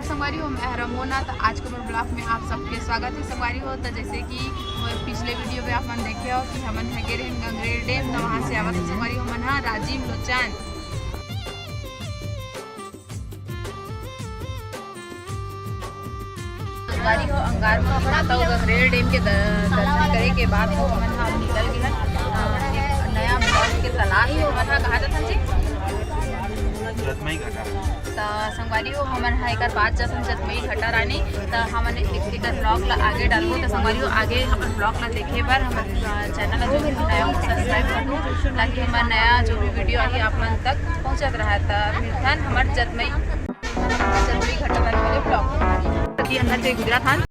संगवारी हो, मैं रमोना। तो आज के मेरे ब्लॉग में आप सबके स्वागत है संगवारी हो। तो जैसे कि पिछले वीडियो में आप मन देखे हो कि हमन है गए गंगरेल डैम, तो वहाँ से आवत संगवारी हो मन हा राजीव लोचन। संगवारी हो अंगार में अपना तो गंगरेल डैम के दर्शन करे के बाद हो मन हा निकल गए नया ब्लॉग के तलाश हो मन हा कहा था जी जतमई घटा। तो संगवारी हो हमन है एक बात जैसे जतमई घटा रानी। तो हमन एक ब्लॉग ला आगे डालबो। तो संगवारी हो आगे हमन ब्लॉग ला देखे पर हमारे चैनल जो भी नया सब्सक्राइब कर दो ताकि हमारा नया जो भी वीडियो आई आप मन तक पहुँचत रहा। तो मिलता हमारे जतमई घटा वाले ब्लॉग तभी अंदर से गुजरात था।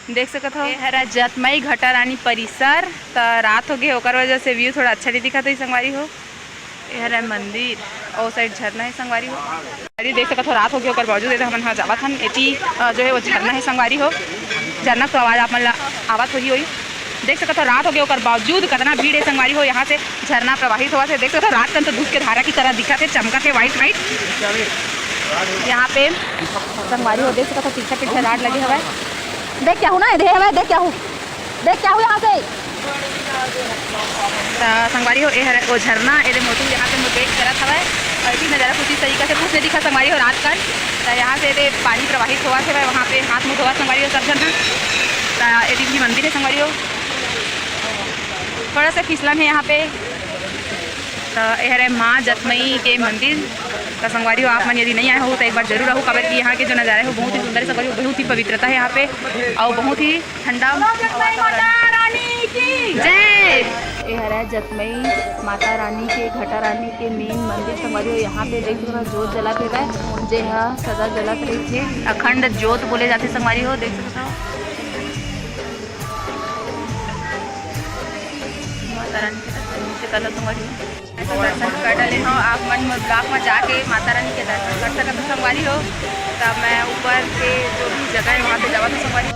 देख सकते हो हरा जतमई घटा रानी परिसर। तो रात हो गए ओकर वजह से व्यू थोड़ा अच्छा नहीं दिखा था संगवारी हो। ये हरा मंदिर और साइड झरना है संगवारी हो। अरे देख सकते हो रात हो गए ओकर बावजूद हम हाँ जावत हन एटी जो है वो झरना है संगवारी हो। झरना तो आवाज़ आप आवत होगी। देख सकते हो रात हो गए ओकर बावजूद कितना भीड़ है संगवारी हो। यहाँ से झरना प्रवाहित हुआ है। देख सकते हो रात का तो धूप के धारा की तरह दिखा थे, चमका थे वाइट वाइट। यहाँ पे संगवारी हो देख सकते हो पीछे पीछे राड लगे हुए। देख क्या हूँ ना इधर है, देख क्या हूँ यहाँ से संगवारी हो। वो झरना ए मोटी यहाँ पे मुझे करत हवा और इसी नज़ारा कुछ इस तरीके से कुछ नहीं दिखा संगवारी हो रात कर। तो यहाँ से पानी प्रवाहित हुआ है, वहाँ पे हाथ मुँह धोआ संगवारी हो सब झरना। तो ये भी मंदिर है संगवारी हो। थोड़ा सा फिसलन है यहाँ पे। तो यह है माँ जतमई के मंदिर का संगवारी हो। आप मन यदि नहीं आए हो तो एक बार जरूर आओ, खबर कि यहाँ के जो नज़ारे हो बहुत ही सुंदर है संगवारी हो, बहुत ही पवित्रता है यहाँ पे और बहुत ही ठंडा। जय। यह है जतमई माता रानी के घटा रानी के मेन मंदिर संगवारी हो। यहाँ पे देख सकते जोत जला के है, जे सदा जलत रही थे, अखंड जोत बोले जाते संगवारी हो। देख सकते हो माता रानी के दर्शन कर लो संगवारी हो। ऐसा दर्शन कर डाले हो आप मन ब्लॉक में जाके माता रानी के दर्शन कर सकते हो संगवारी हो। तब मैं ऊपर के जो भी जगह है वहाँ पे जावा तो संगवारी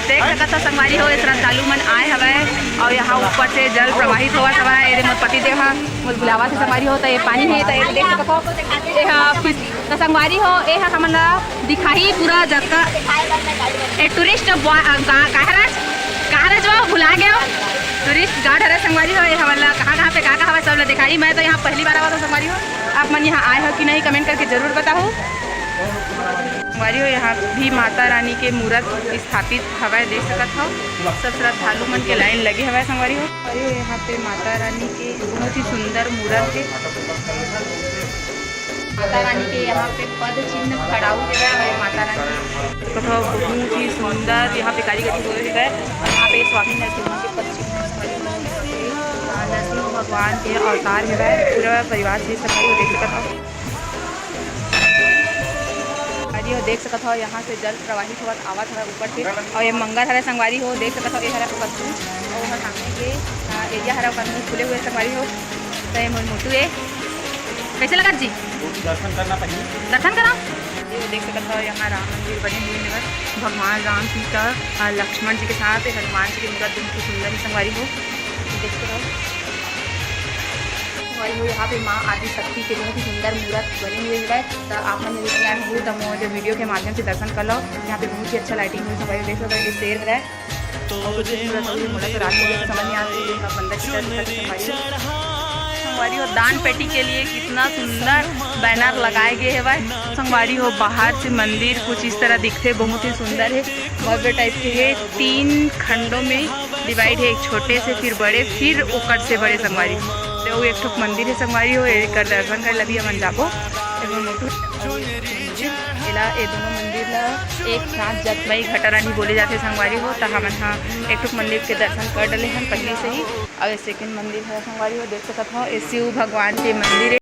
देख सकता था संगवारी हो। श्रद्धालु मन आए हवे और यहाँ ऊपर से जल प्रवाहित हुआ हवा है। ये मोर पति देव मोर बुलावा से संगवारी हो। तो ये पानी है तो ये देख सकते हो तो संगवारी हो। ये हमन दिखाई पूरा जगह एक टूरिस्ट कहाँ भुला गया टूरिस्ट गार्ड है संगवारी हो। ये हमारा कहाँ पे कहाँ हवा सब दिखाई। मैं तो यहाँ पहली बार आवा तो संगवारी हो। आप मन यहाँ आए हो कि नहीं कमेंट करके जरूर बताओ संगवारी हो। यहाँ भी माता रानी के मूर्त स्थापित हवा देख सकत हो। सब श्रद्धालु मन के लाइन लगे हवा संगवारी हो। यहाँ पे माता रानी के बहुत ही सुंदर मूर्त है। माता रानी के यहाँ पे पद चिन्ह खड़ा हुआ है। माता रानी बहुत ही सुंदर यहाँ पे कारीगरी हो रही है। और यहाँ पे स्वामी नरसिंह के पद चिन्ह नरसिंह भगवान के अवतार है। पूरा परिवार से सब देख सकता हो देख सकता हो। यहाँ से जल प्रवाहित हुआ आवत है ऊपर से और ये मंगल हरा संगवारी हो। देख सकता हो ये हरा कद्दू और वहाँ सामने के एरिया हरा कद्दू खुले हुए संगवारी हो। तो ये मोटू है कैसे लगा जी दर्शन करना पहले दर्शन करा। ये देख सकते हो यहाँ राम मंदिर बने हुए हैं। भगवान राम सीता लक्ष्मण जी के साथ हनुमान जी की मूर्त बहुत ही सुंदर संगवारी हो। देख सकते हो संगवारी हो। यहाँ पे माँ आदि शक्ति के बहुत ही सुंदर मूर्त बने हुए हैं। तो आप मन यदि आए हो तो मुझे वीडियो के माध्यम से दर्शन कर लो। यहाँ पे बहुत ही अच्छा लाइटिंग हुई संगवारी देख सकते हो। ये शेर है रात में समझ नहीं आती संगवारी हो। दान पेटी के लिए कितना सुंदर बैनर लगाए गए हैं भाई संगवारी हो। बाहर से मंदिर कुछ इस तरह दिखते बहुत ही सुंदर है, भव्य टाइप के है। 3 खंडों में डिवाइड है, एक छोटे से फिर बड़े फिर ओकर से बड़े संगवारी हो। तो वो एक ठोक मंदिर है संगवारी हो। एक दर्शन कर लभी हमन जाबो ये दोनों मंदिर ला एक साथ जतमई घटा रानी बोले जाते संगवारी हो। तो हमन हाँ एक ठोक मंदिर के दर्शन कर डले हैं पहले से ही। और सेकेंड मंदिर है संगवारी हो देख सकते हो। ये शिव भगवान के मंदिर है।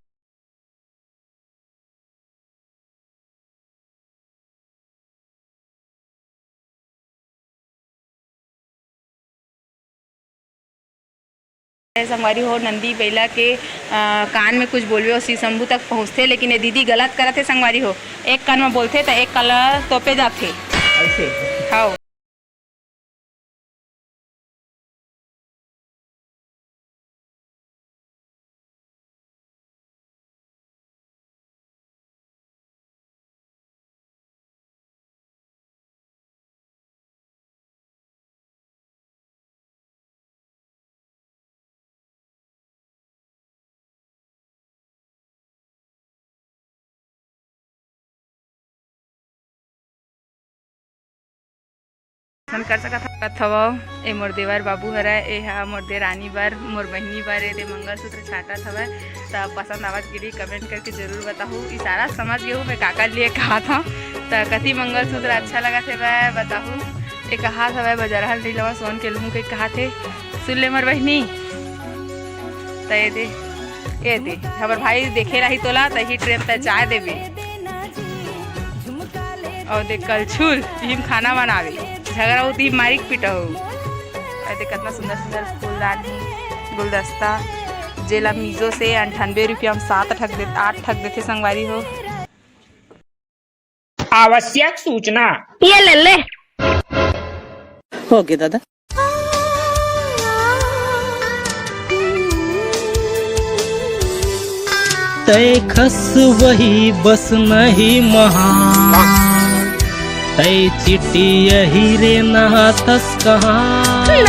संगवारी हो नंदी बैला के कान में कुछ बोलवे और शिव शंभू तक पहुँचते, लेकिन ये दीदी गलत करते संगवारी हो। एक कान में बोलते तो एक कान तोपे जाते ऐसे। हाँ कर सकत हवा। ए मोर देवर बाबू हरा ए मोर देरानी बार मोर बहनी बार ए मंगलसूत्र छाटत हवा। तो पसंद आवत गिरी कमेंट करके जरूर बताओ। इशारा समझ गए मैं काका लिए कहा था। तो कति मंगलसूत्र अच्छा लगा थे वह बताओ। एक कहा था वह बजरहा लीलवा सोन के लूँ के कहा थे सुन ले मोर बहनी। तो ये दे हमार भाई देखे रही तोला तही ट्रेन तय चाय देवे और देख कल छुल हिम खाना बनावे झगड़ा होती मारिक पिटा हो। देख कितना सुंदर सुंदर फूलदानी गुलदस्ता जेला मीजो से 98 रुपया में 8 ठग देते संगवारी हो। आवश्यक सूचना ये ले हो गया दादा। तय खस वही बस नहीं महान तय चिट्टी यही रे नहातस कहाँ ये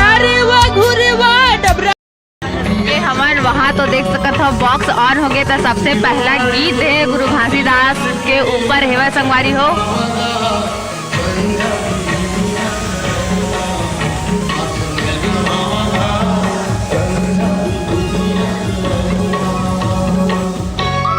हमारे वहाँ तो देख सकते हो बॉक्स ऑन हो गया। तो सबसे पहला गीत है गुरु घासीदास के ऊपर हेवा संगवारी हो।